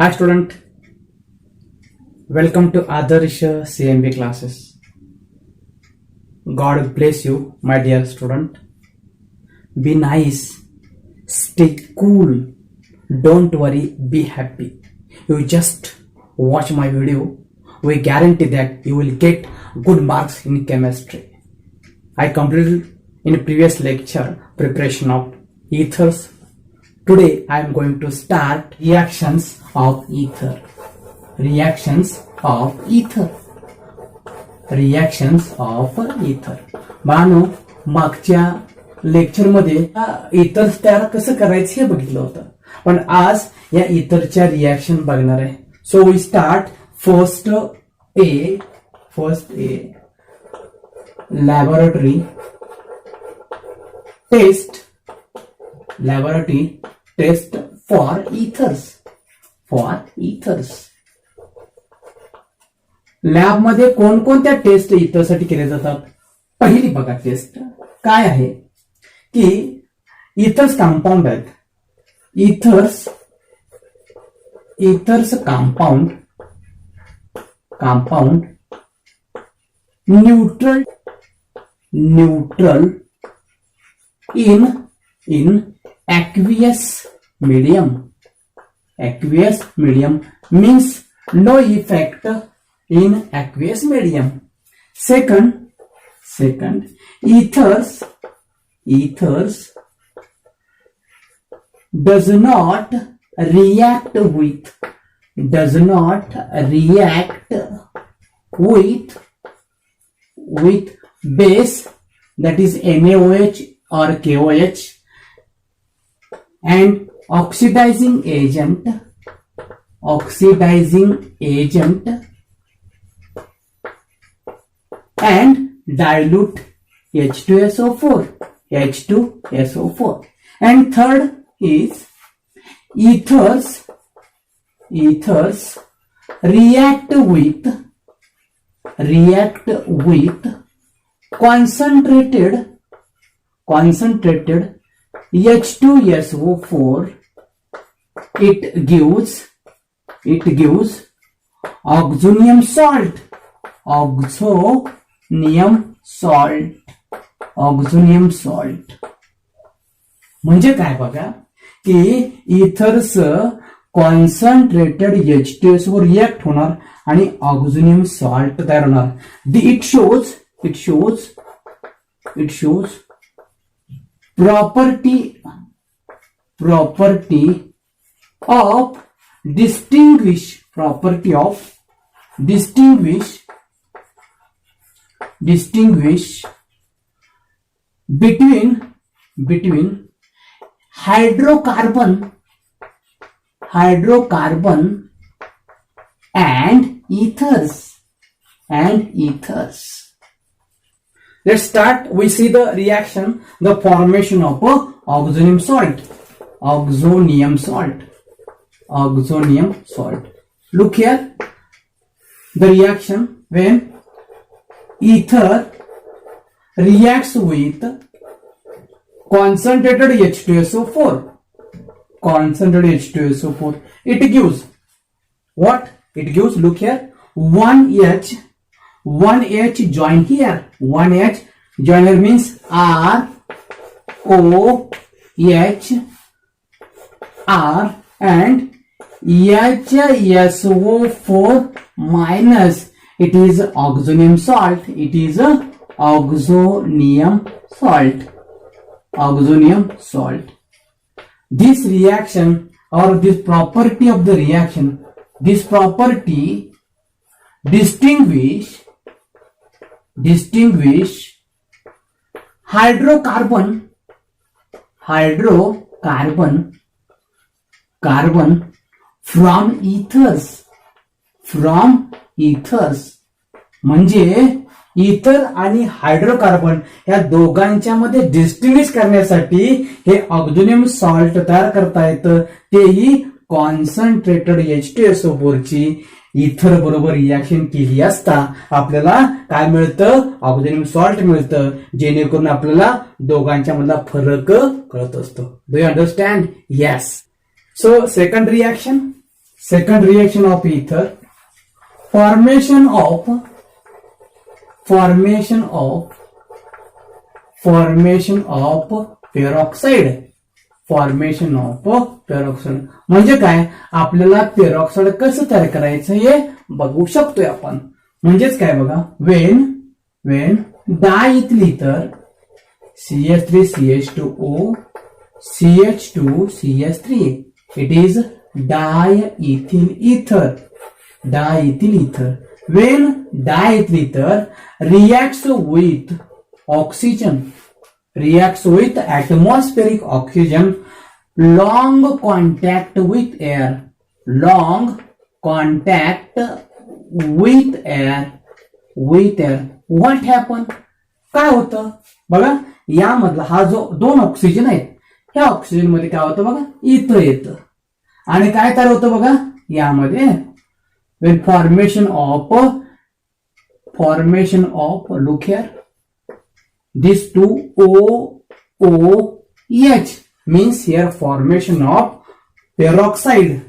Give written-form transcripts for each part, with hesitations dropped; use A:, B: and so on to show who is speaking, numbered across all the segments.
A: Hi student, welcome to Adarsh CMB classes. God bless you, my dear student. Be nice, stay cool, don't worry, be happy. You just watch my video. We guarantee that you will get good marks in chemistry. I completed in previous lecture preparation of ethers. Today I am going to start reactions of ether. Reactions of ether. Reactions of ether. Bano मागच्या lecture मध्ये ethers तयार कसं करायचं हे बघितलं होतं, पण आज या इथरच्या रिएक्शन बघणार आहे. So we start first a laboratory test for ethers. Lab मध्ये कोणकोणत्या टेस्ट इथरसाठी केल्या जातात? पहिली बघा टेस्ट काय आहे की इथर्स कंपाऊंड आहेत. Ethers compound neutral in aqueous medium means no effect in aqueous medium. Second, ethers does not react with base, that is NaOH or KOH, and oxidizing agent and dilute H2SO4. And third is ethers react with concentrated H2SO4. It gives oxonium salt. म्हणजे काय बघा की ethers concentrated H2SO react होणार आणि ऑक्झोनियम salt तयार होणार. It shows property of distinguish between hydrocarbon and ethers. Let's start. We see the reaction, the formation of oxonium salt. Look here, the reaction when ether reacts with concentrated H2SO4. It gives what? It gives, look here, 1H join here. 1H join here means ROH and HSO4 minus. It is oxonium salt. This reaction or this property of the reaction, this property distinguish hydrocarbon from ethers. म्हणजे ether आणि hydrocarbon या दोघांच्या मध्ये distinguish करण्यासाठी हे ऑक्झोनियम salt तयार करता येतं, तेही कॉन्सन्ट्रेटेड H2SO4 ची इथर बरोबर रिएक्शन केली असता आपल्याला काय मिळतं? ऑक्झोनियम सॉल्ट मिळतं, जेणेकरून आपल्याला दोघांच्या मधला फरक कळत असतो. Do you understand? Yes. So second Second reaction of ether, formation of peroxide. Formation of peroxide म्हणजे काय, आपल्याला पेरॉक्साइड कसं तयार करायचं हे बघू शकतोय आपण. म्हणजेच काय बघा, when diethyl ether CH3CH2O CH2CH3, it is diethyl ether. When diethyl ether reacts with atmospheric oxygen, long contact with air, what happen, काय होतं बघा, यामधला हा जो 2 ऑक्सिजन आहेत, ह्या ऑक्सिजन मध्ये काय होतं बघा, इथं येतं आणि काय तयार होतं बघा यामध्ये, when formation of look here, this 2 OOH means here formation of peroxide.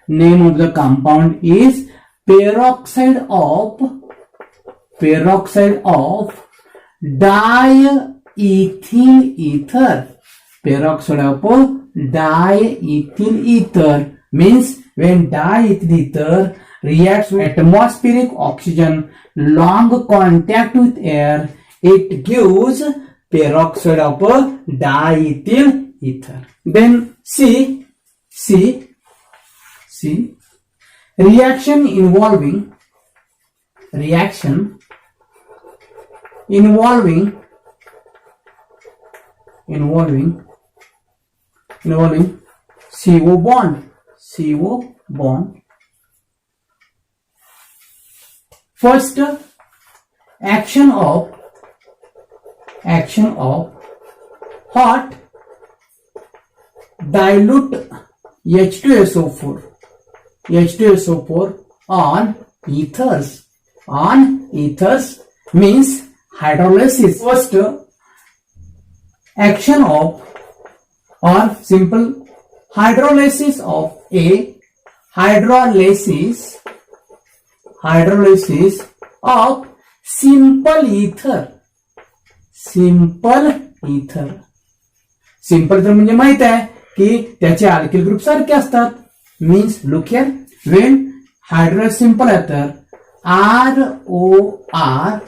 A: Name of the compound is peroxide of diethyl ether. Peroxide of diethyl ether means when diethyl ether reacts with atmospheric oxygen, long contact with air, it gives peroxide of diethyl ether. Then see reaction involving CO bond. First, action of hot dilute H2SO4 on ethers means hydrolysis. First, action of or simple hydrolysis of simple ether. Simple तर म्हणजे माहित आहे की त्याचे alkyl group सारखे असतात. Means look here, when hydrolyse simple ether ROR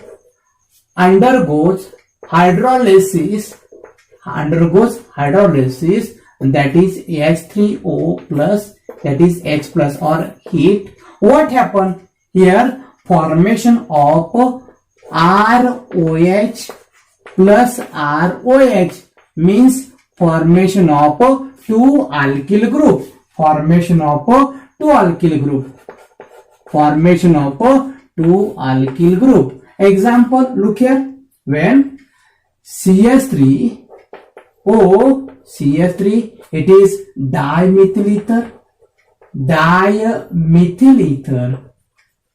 A: undergoes hydrolysis, that is H3O plus, that is H plus or heat. What happen here? Formation of ROH plus ROH means formation of 2 alkyl group. Example, look here, when CH3, it is dimethyl ether.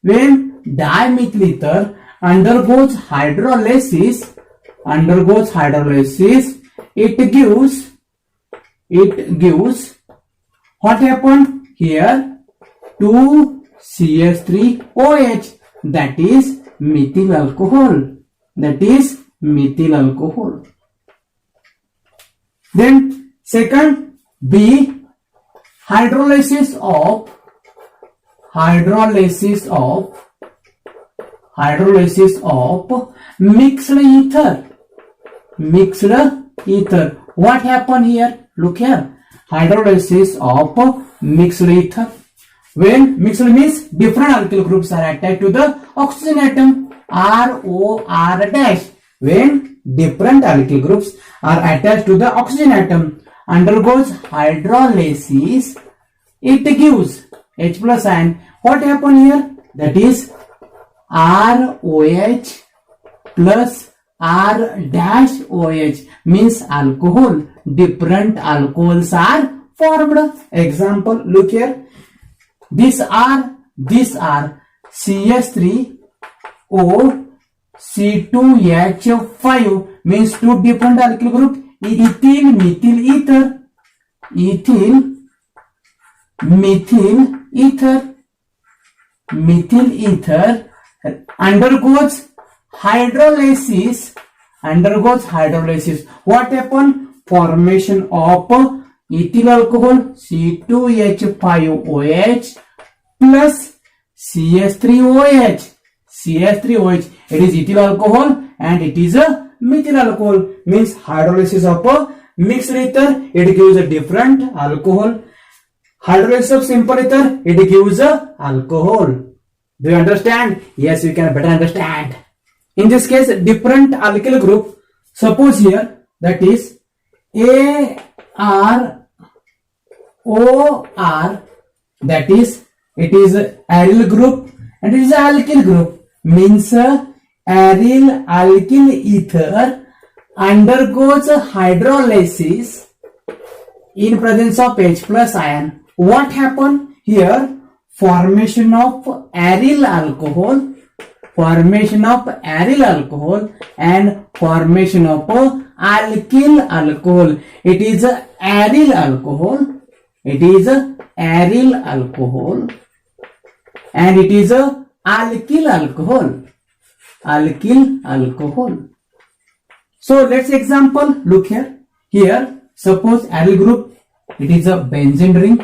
A: When dimethyl ether undergoes hydrolysis, it gives what happened here? 2CH3OH, that is methyl alcohol. Then second, B, hydrolysis of mixed ether. What happened here? Look here, hydrolysis of mixed ether. When mixed means different alkyl groups are attached to the oxygen atom, ROR dash. When different alkyl groups are attached to the oxygen atom, undergoes hydrolysis, it gives H plus ion. What happened here? That is ROH plus R dash OH means alcohol. Different alcohols are formed. Example, look here. These are CH3O C2H5 means 2 different alkyl group, ethyl methyl ether. ethyl methyl ether. Methyl ether undergoes hydrolysis. What happen? Formation of ethyl alcohol C2H5OH plus CH3OH. It is ethyl alcohol and it is a methyl alcohol. Means hydrolysis of a mixed ether, it gives a different alcohol. Hydrolysis of simple ether, it gives a alcohol. Do you understand? Yes, you can better understand. In this case, different alkyl group. Suppose here that is AROR, that is it is aryl group and it is alkyl group. Means aryl alkyl ether undergoes hydrolysis in presence of H plus ion. What happened here? Formation of aryl alcohol and formation of alkyl alcohol. It is aryl alcohol and it is alkyl alcohol. So let's example. Look here suppose aryl group, it is a benzene ring.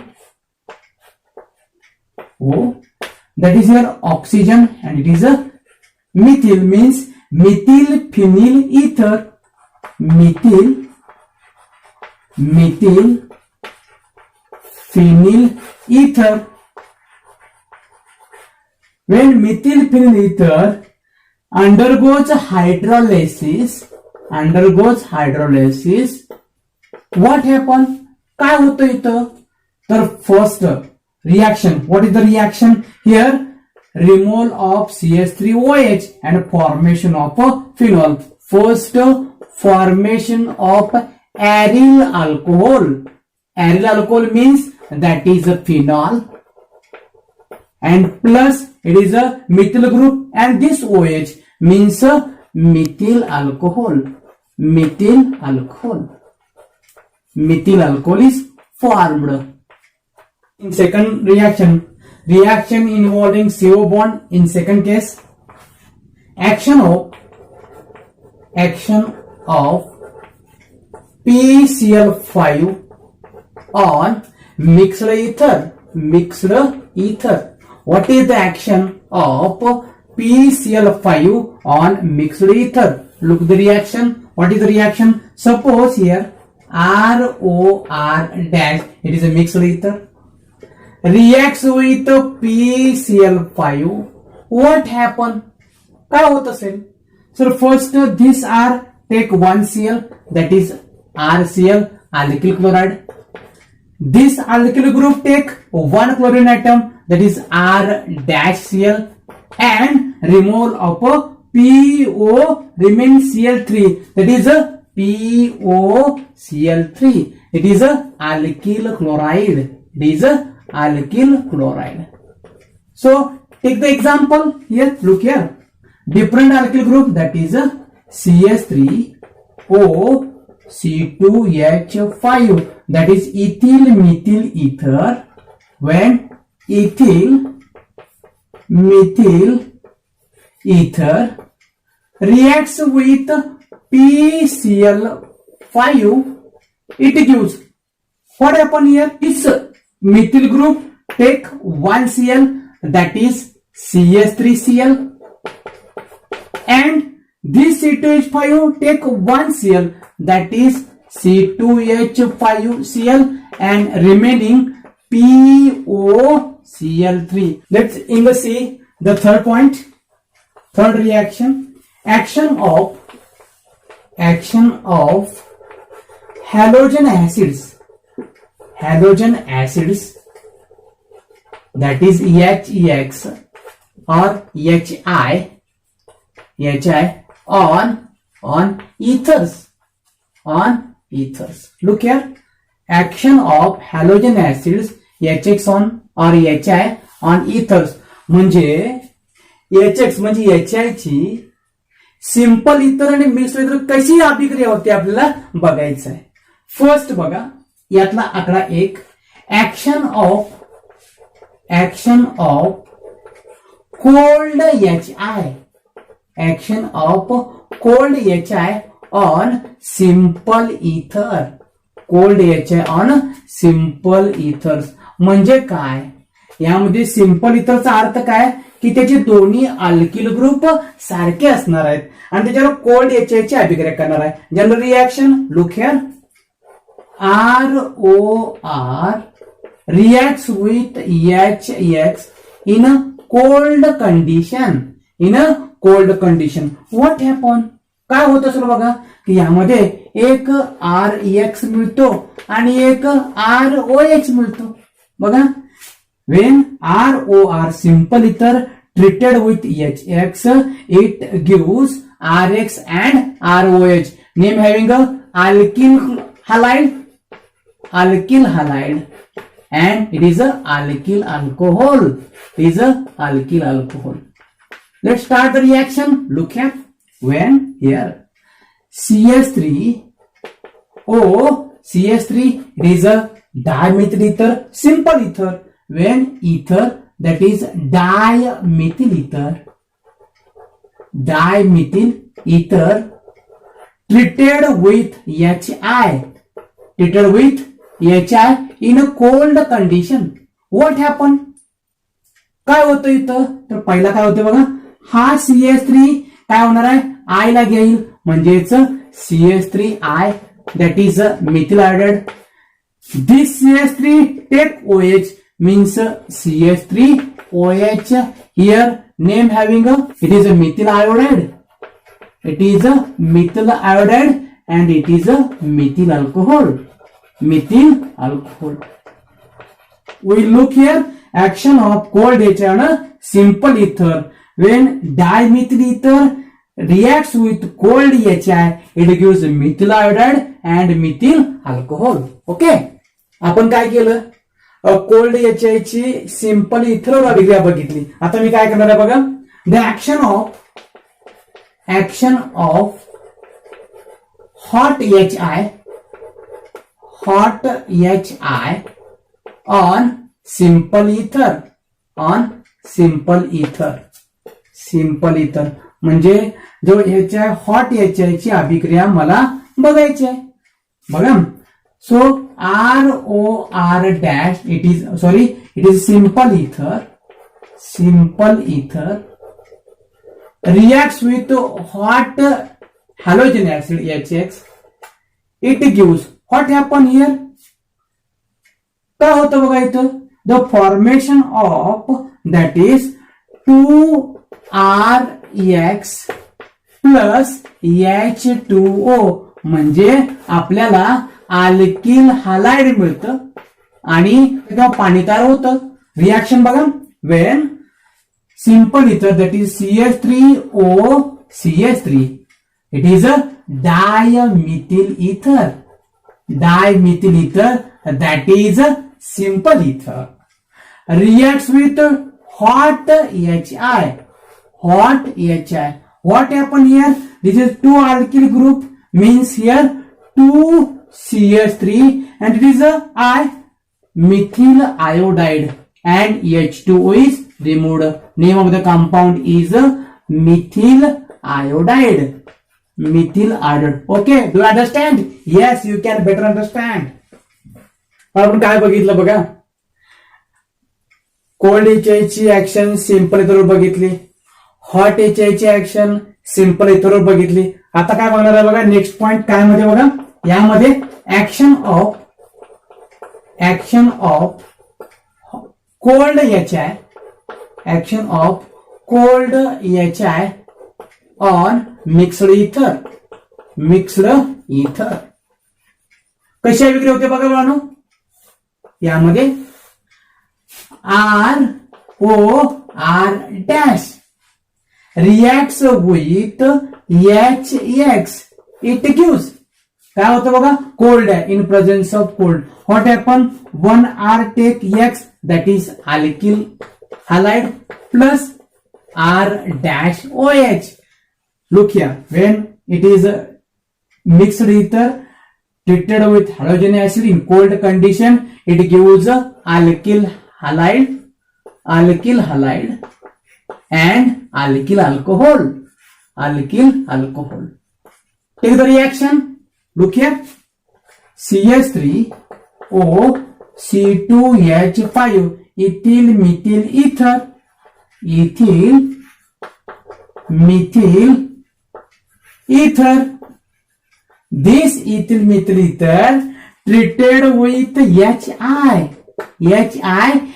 A: That is your oxygen and it is a methyl, means methyl phenyl ether. Methyl phenyl ether. When methyl phenyl ether undergoes hydrolysis, what happen? काय होतं इथं? तर first reaction. What is the reaction here? Removal of CH3OH and formation of phenol. First, formation of aryl alcohol. Aryl alcohol means that is a phenol, and plus it is a methyl group, and this OH means a methyl alcohol. Methyl alcohol is formed. In second reaction involving CO bond. In second case, action of PCl5 on mixed ether. What is the action of PCl5 on mixed ether? Look the reaction. What is the reaction? Suppose here ROR dash, it is a mixed ether, reacts with PCl5. What happen? काय होत असेल? So first this R take 1 Cl, that is RCl, alkyl chloride. This alkyl group take 1 chlorine atom, that is R dash Cl, and removal of PO remains Cl3, that is a POCl3. It is a alkyl chloride. So take the example here. Look here. Different alkyl group, that is a CH3OC2H5, that is ethyl methyl ether. When ethyl methyl ether reacts with PCl5, it gives, what happen here? This methyl group take 1 Cl, that is CH3Cl, and this C2H5 take 1 Cl, that is C2H5Cl, and remaining POCl3. Let's see the third point. Third reaction, action of halogen acids, that is HEX or HI on ethers. Look here, action of halogen acids HX on or HI on ethers. म्हणजे HX म्हणजे HI ची simple ether आणि mixed ether कशी अभिक्रिया होते आपल्याला बघायचं आहे. फर्स्ट बघा, यातला आकडा 1. Action of cold HI, action of cold HI on simple ether, cold HI on simple ethers. म्हणजे काय, यामध्ये सिंपल इथरचा अर्थ काय की त्याचे दोन्ही अल्किल ग्रुप सारखे असणार आहेत आणि त्याच्यावर कोल्ड HI ची अभिक्रिया करणार आहे. General reaction, look here, ROR reacts with HX in a cold condition, in a cold condition. What happen? काय होत असेल बघा की यामध्ये एक REX मिळतो आणि एक ROH मिळतो. बघा, when ROR simple ether treated with HX, it gives RX and ROH, name having a alkyl halide, and it is a alkyl alcohol. It is a alkyl alcohol. Let's start the reaction. Look at when here CH3, it is a dimethyl ether, simple ether. When ether, that is dimethyl ether treated with HI in a cold condition, what happened? काय होतं इथं, तर पहिला काय होतं बघा, हा CH3 काय होणार आहे, I ला घेईल म्हणजेच CH3I, that is methyl iodide. This CH3 take OH, means CH3OH. Here name having a, it is a methyl iodide, it is a methyl iodide and it is a methyl alcohol. We look here, action of cold HI on a simple ether. When dimethyl ether reacts with cold HI, it gives methyl iodide and methyl alcohol. Okay, आपण काय केलं, cold HI ची simple ether अभिक्रिया बघितली. आता मी काय करणार आहे बघा, the action of hot HI on simple ether, म्हणजे जो ह्याच्या हॉट HI ची अभिक्रिया मला बघायची आहे. बघा, सो ROR dash, it is simple ether reacts with hot halogen acid HX, it gives, what happen here, काय होतं बघा इथं, the formation of, that is 2RX plus H2O, म्हणजे आपल्याला अल्किल हालाइड मिळतं आणि पाणी तयार होतं. रिएक्शन बघा, when simple ether, that is CH3OCH3, it is a dimethyl ether, that is a simple ether, reacts with hot HI. What happened here, this is 2 alkyl group, means here 2 CH3 and it is a methyl iodide and H2O is removed. Name of the compound is methyl iodide. Okay, do you understand? Yes, you can better understand. आपण काय बघितलं बघा, cold HI ची action simple इथरवर बघितली, hot HI ची action simple इथरवर बघितली. आता काय बघणार आहे बघा, नेक्स्ट पॉइंट काय मध्ये बघा, यामध्ये action of cold HI on mixed ether. कशी अभिक्रिया होते बघा बाळांनो, यामध्ये ROR dash reacts with HX, it gives, काय होतं बघा, कोल्ड आहे, in presence of cold. What happen, 1R take X, that is alkyl halide plus R dash OH. Look here, when it is mixed ether treated with halogen acid in cold condition, it gives alkyl halide and alkyl alcohol. Take the reaction. Look here. CH3O C2H5 ethyl methyl ether. This ethyl methyl ether treated with HI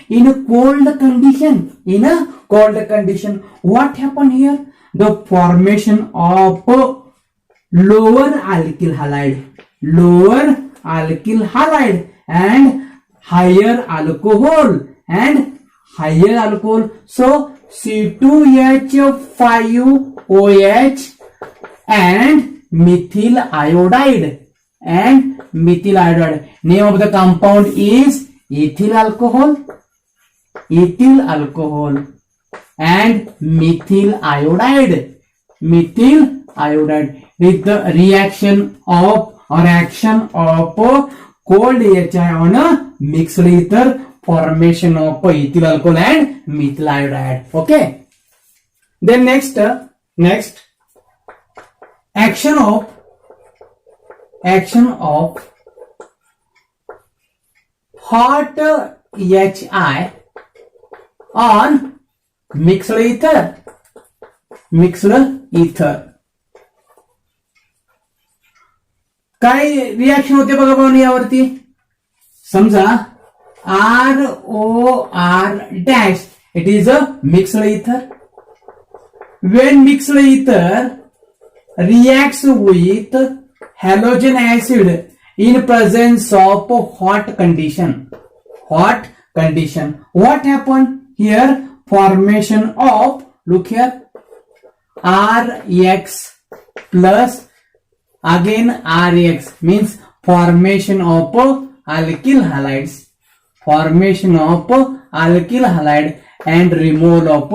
A: in a cold condition. What happened here? The formation of lower alkyl halide and higher alcohol. So C2H5OH and methyl iodide. Name of the compound is ethyl alcohol and methyl iodide. With the reaction of or action of cold HI on a mixed ether, formation of ethyl alcohol and methyl iodide. Okay. Then next action of hot HI on mixed ether. काय reaction होते बघा पाहून यावरती. समजा ROR dash, it is a mixed ether. When mixed ether reacts with halogen acid in presence of hot condition, what happened here? Formation of, look here, RX plus again RX means formation of alkyl halide and removal of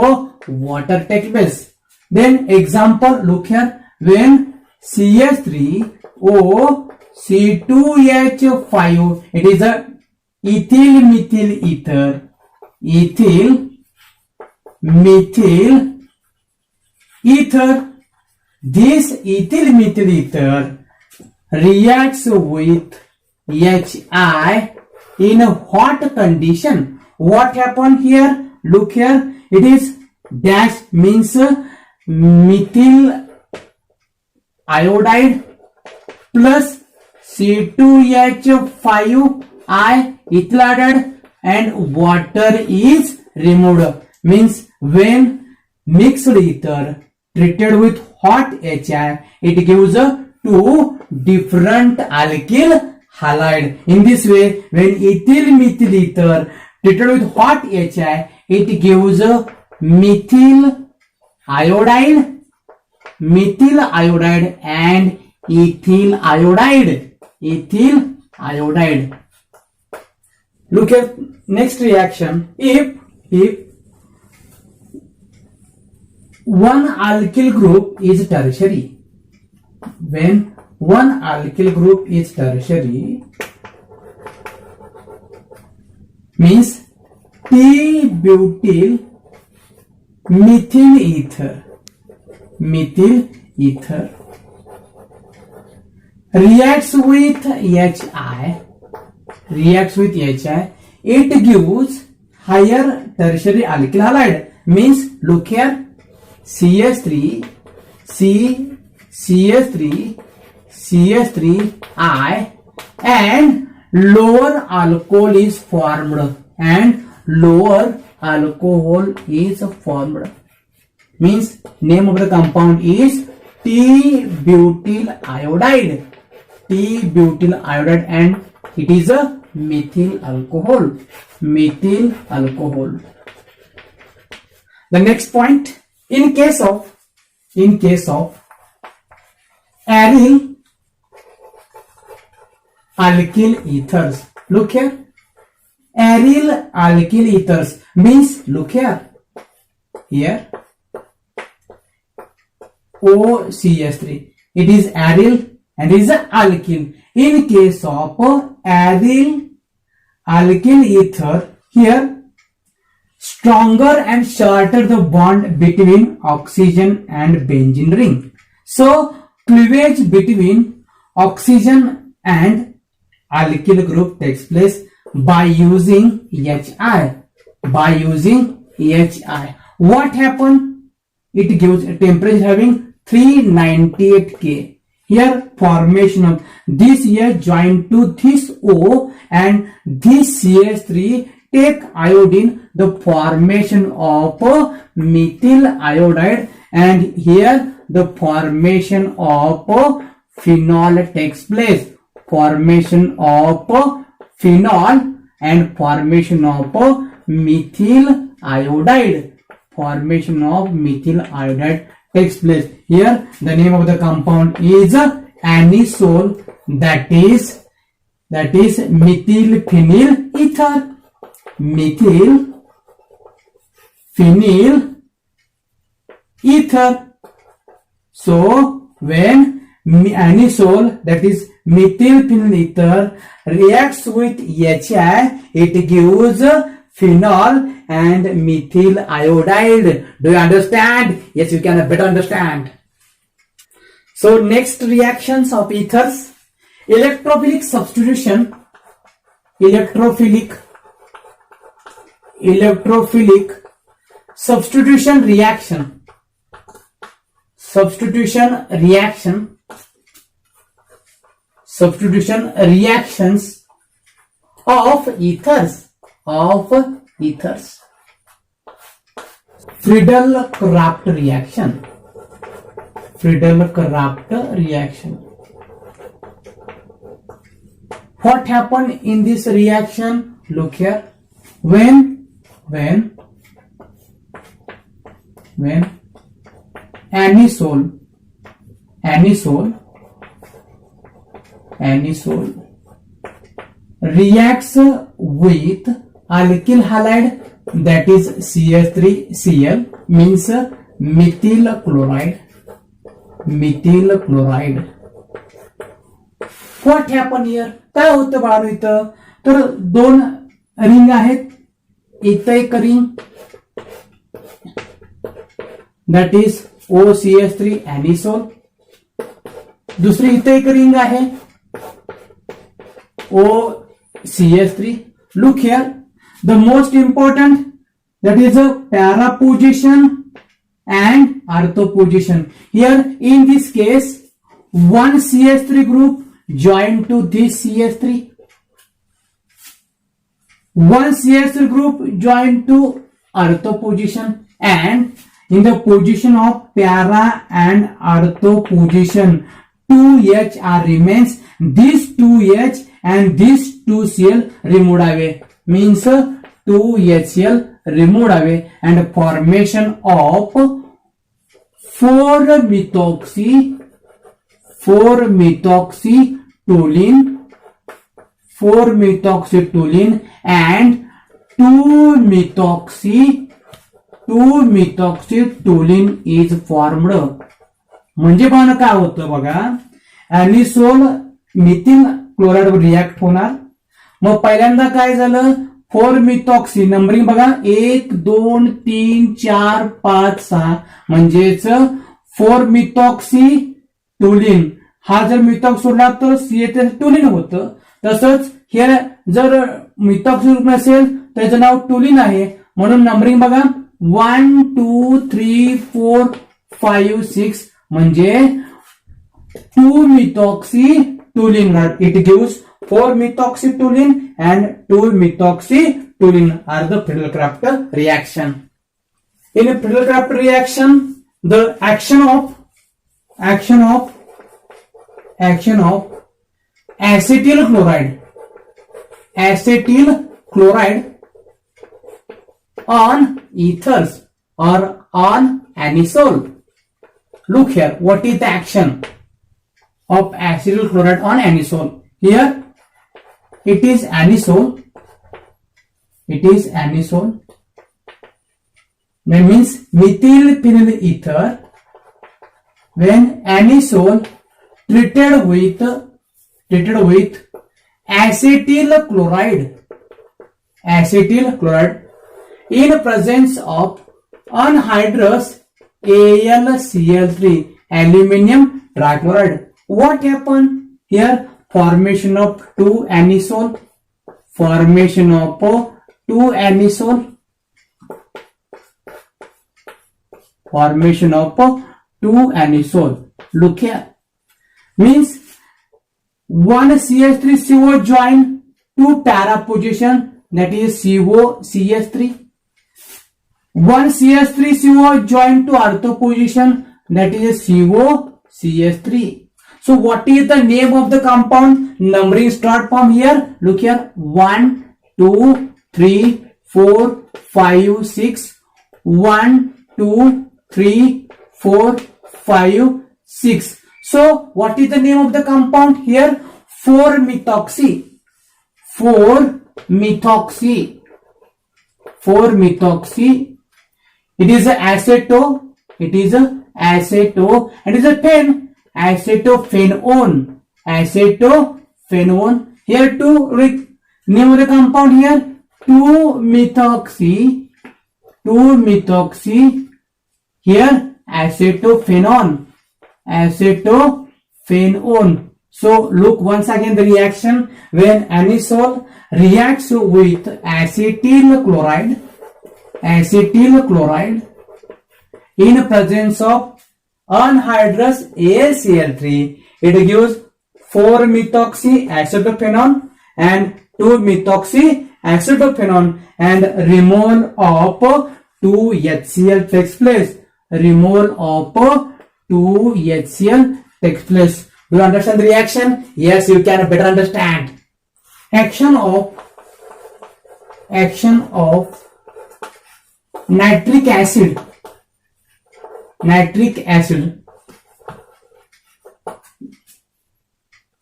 A: water takes place. Then example, look here, when CH3O C2H5, it is a ethyl methyl ether. This ethyl methyl ether reacts with HI in a hot condition. What happened here? Look here, it is dash means methyl iodide plus C2H5I ethyl iodide and water is removed. Means when mixed ether treated with hot HI, it gives two different alkyl halide. In this way, when ethyl methyl ether treated with hot HI, it gives methyl iodide and ethyl iodide. Look at next reaction. If one alkyl group is tertiary, when one alkyl group is tertiary, means T-butyl methyl ether reacts with HI, it gives higher tertiary alkyl halide. Means look here, CH3I and lower alcohol is formed Means name of the compound is T-butyl iodide and it is a methyl alcohol. The next point, in case of aryl alkyl ethers, look here, aryl alkyl ethers means, look here OCH3, it is aryl and it is alkyl. In case of aryl alkyl ether, here stronger and shorter the bond between oxygen and benzene ring. So cleavage between oxygen and alkyl group takes place by using HI. By using HI. What happened? It gives a temperature having 398 K. Here formation of this H joined to this O and this CH3 take iodine, the formation of methyl iodide, and here the formation of phenol takes place. Formation of phenol and formation of methyl iodide. Formation of methyl iodide takes place. Here the name of the compound is anisole, that is methyl phenyl ether. Methyl phenyl ether. So when anisole, that is methyl phenyl ether, reacts with HI, it gives phenol and methyl iodide. Do you understand? Yes, you can better understand. So next reactions of ethers: electrophilic substitution, electrophilic substitution reaction, substitution reactions of ethers. Friedel-Crafts reaction. Friedel-Crafts reaction. What happened in this reaction? Look here. When anisole reacts with alkyl halide, that is CH3Cl, means methyl chloride. What happened here? काय होतं बाळांनो इथं? तर दोन ring आहेत. इथं एक ring, that is OCH3 anisole. दुसरी इथे एक रिंग आहे OCH3. Look here, the most important, that is a para position and ortho position. Here in this case, one CH3 group joined to this CH3. One CH3 group joined to ortho position, and in the position of para and ortho position, 2H remains. This 2H and this 2Cl removed away, means 2HCl removed away, and formation of 4-methoxytoluene and 2-methoxytoluene is formed. म्हणजे पाहणं काय होतं बघा, अॅनिसोल Mithil chloride react होणार. मग पहिल्यांदा काय झालं, 4-methoxy numbering बघा, 1 2 3 4 5 6, म्हणजेच 4-methoxytoluene. हा जर मिथॉक्स सोडला तर टोलिन होतं. तसंच हे जर मिथॉक्सी ग्रुप नसेल तर त्याचं नाव टोलिन आहे. म्हणून नंबरिंग बघा, 1 2 3 4 5 6, म्हणजे 2-methoxytoluene. It gives 4-methoxytoluene and 2-methoxytoluene are the Friedel-Crafts reaction. In a Friedel-Crafts reaction, the action of acetyl chloride on ethers or on anisole. Look here, what is the action of acetyl chloride on anisole? Here it is anisole. That means methyl phenyl ether. When anisole treated with treated with acetyl chloride in presence of anhydrous AlCl3 aluminum trichloride. What happened here? Formation of 2-anisole. Formation of 2-anisole. Formation of 2-anisole. Look here. Means one CH3CO join to para position, that is COCH3. One CH3CO join to ortho position, that is COCH3. So what is the name of the compound? Numbering start from here. Look here. 1, 2, 3, 4, 5, 6. 1, 2, 3, 4, 5, 6. So what is the name of the compound here? 4-methoxy. 4-methoxy. 4-methoxy. It is a aceto. It is a aceto. It is a pen. Acetophenone. Acetophenone. Here two name of the compound here. 2-methoxy. 2-methoxy. Here acetophenone. Acetophenone. So look once again the reaction when anisole reacts with acetyl chloride in presence of anhydrous AlCl3, it gives 4-methoxy acetophenone and 2-methoxy acetophenone, and removal of 2HCl takes place. Removal of 2HCl takes place. Do you understand the reaction? Yes, you can better understand. Action of nitric acid. Nitric acid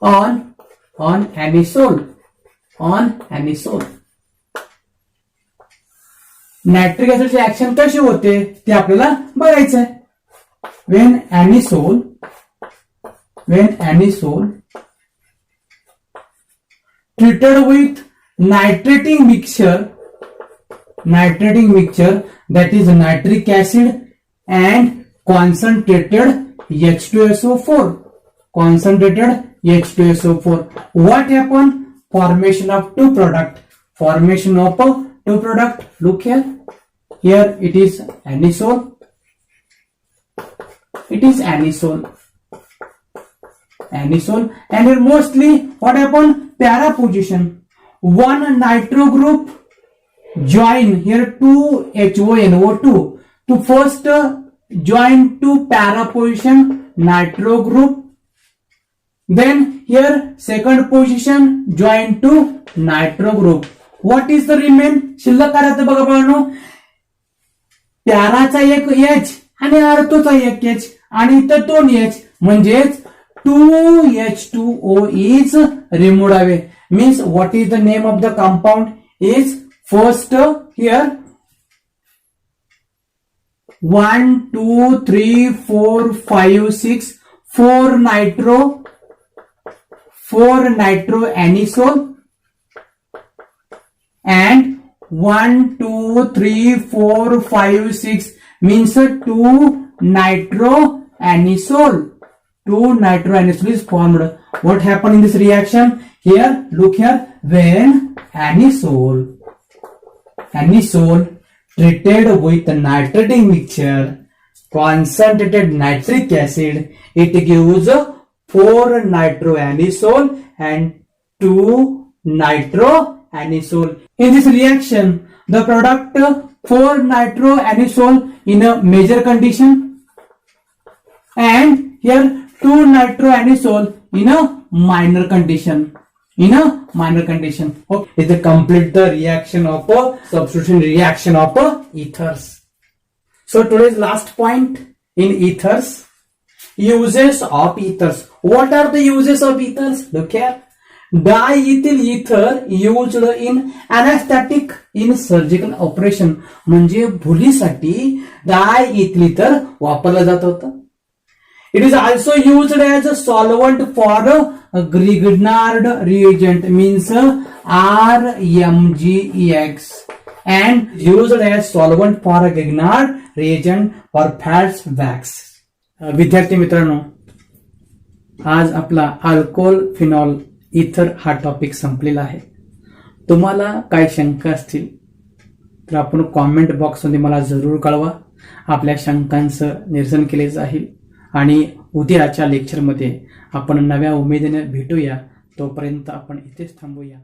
A: on anisole. Nitric ऍसिडची action कशी होते ते आपल्याला बघायचं आहे. When anisole treated with nitrating mixture, that is nitric acid and concentrated H2SO4. What happened? Formation of two product. Look here. Here it is anisole. And here mostly what happened? Para position. One nitro group join here to HONO2 to first join to para position nitro group. Then here second position join to nitro group. What is the remain? शिल्लक काय राहतं बघा बाळांनो. प्याराचा एक H आणि आर्थोचा एक H आणि इतर 2 H म्हणजेच 2H2O is removed away. Means what is the name of the compound? Is first here 1, 2, 3, 4, 5, 6, 4 nitro anisole and 1, 2, 3, 4, 5, 6 means 2 nitro anisole. 2 nitro anisole is formed. What happened in this reaction? Here, look here. When anisole treated with nitrating mixture, concentrated nitric acid, it gives 4 nitro anisole and 2 nitro anisole. In this reaction, the product 4 nitro anisole in a major condition and here 2 nitro anisole in a minor condition. Okay, is the complete the reaction of substitution reaction of ethers. So today's last point in ethers, uses of ethers. What are the uses of ethers? Look here. Diethyl ether used in anesthetic in surgical operation. म्हणजे भुलीसाठी डायइथिल ether वापरलं जात होतं. It is also used as a solvent for Grignard reagent means RMGEX and used as solvent for Grignard reagent for fats wax. विद्यार्थी मित्रांनो, आज आपला alcohol phenol ether हा topic संपलेला आहे. तुम्हाला काय शंका असतील तर आपण कॉमेंट बॉक्समध्ये मला जरूर कळवा. आपल्या शंकांचं निरसन केले जाईल आणि उद्याच्या लेक्चरमध्ये आपण नव्या उमेदीने भेटूया. तोपर्यंत आपण इथेच थांबूया.